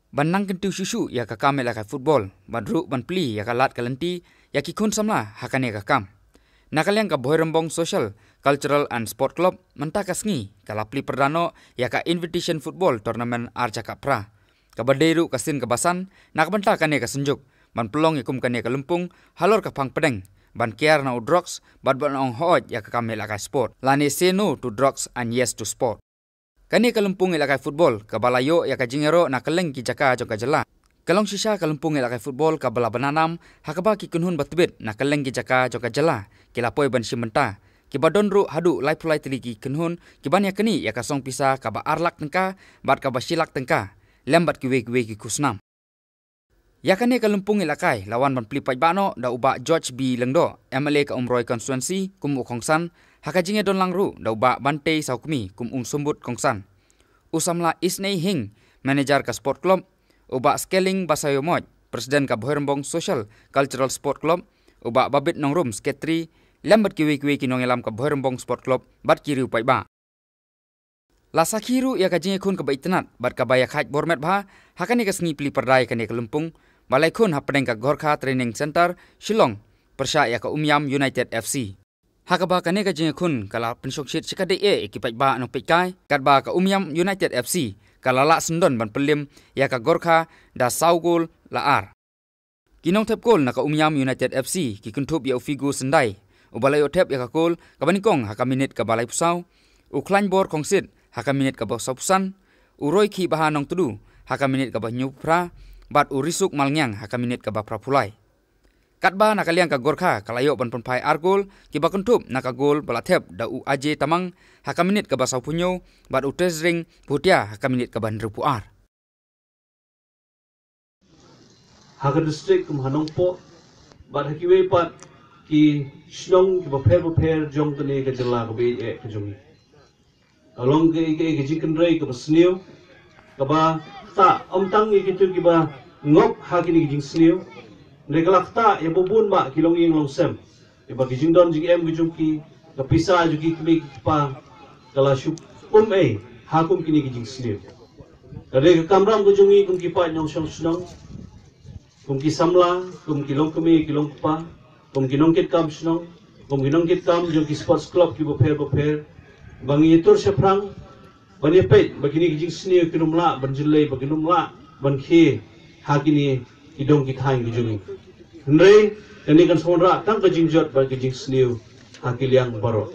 ban nang kentu susu ya ka kam la ka football ban ru ban pli ya ka lat kalenti ya ki kun samla hakane ka kam nakaliang ka Boirembong Social Cultural and Sport Club menta ka sngi kala pli perdano ya ka invitation football tournament arca ka pra ka baderu kasin ka basan nak benta kane ka senjuk ban pelong ikum kane ka lumpung halor ka pang pedeng ban kiar na drugs ban ong hoj ya ka kam la ka sport lani say no to drugs and yes to sport. Kani kalumpung ilakai football kabalayo ya kajingero na kaleng ki jaka jong kajala. Kalong sisa kalumpung ilakai football kabala bananam hakaba ki kunhun batbit na kaleng ki jaka jong kajala kilapoi ban simenta. Kibadon ru hadu lai pulai teliki kunhun kibanya kani ya kasong pisa kaba arlak tengka bat kaba silak tengka lembat ki we ki kusnam. Ya kani kalumpung ilakai lawan ban pli pajbano da uba George B Lengdo MLA ka Umroi constituency kum ukongsan hakajinge don langru da uba Bante Saukmi kum sumbut kongsan. Usamla Isnei Hing, manager ka sport club, uba Scaling Basayomoj, presiden ka Boirembong Social Cultural Sport Club, uba Babit Nongrum Sketri, lembat kiwi-kiwi kinong elam ka Boirembong Sport Club, bat kiri upai ba. Lasa kiru ya kajinge kun ka baitenat, bat ka bayak haj bormet ba, hakani ka sengi pili perdai kani ka lumpung, balai kun hapedeng ka Gorkha Training Center, Shillong, persya ya ka Umyam United FC. Hakaba kane ka jing kun kala pensok shit sikade ekipai ba no pekai kadba ka Umyam United FC kala la sendon ban pelim ya ka Gorkha da Saugol laar kinong tep gol na ka Umyam United FC ki kuntup ya ufigu sendai ubalai otep ya ka gol ka banikong haka minit ka balai pusau u klanbor kongsit haka minit ka ba pusan uroi ki bahanong tudu haka minit ka ba nyupra bat urisuk malngyang haka minit ka ba prapulai. Katba nakaliang ka Gorkha kalayo ban penpai argol ki bakuntup naka gol balathep da u aje tamang haka minit ka basau punyo bat u tezring putia haka minit ka ban rupuar. Haka district kum hanongpo bat hakiwe pat ki shnong ki baper jong tane ka jala ka be ka jongi. Along ke jikan rai ka basniu ka ba ta omtang ki tu ki ba ngop hakini ki jing sniu. Mereka lakta yang bubun mak kilong ing long sem. Iba kijing don jing em kijung ki kapisa juki kmi pa kala shup hakum kini kijing sliu. Dari kamram kujungi kum ki pa nyong shong snong. Kum ki samla kum kilong kmi kilong pa kum kinong kit kam snong kum kinong kit kam jung ki sports club ki boper bangi tur seprang bani pet bagini kijing sliu kinumla banjulai baginumla ban khi hakini idong kithain kijungi. Hendrai ini kan sonra tang kejing jot bagi kejing sniu hakiliang baro.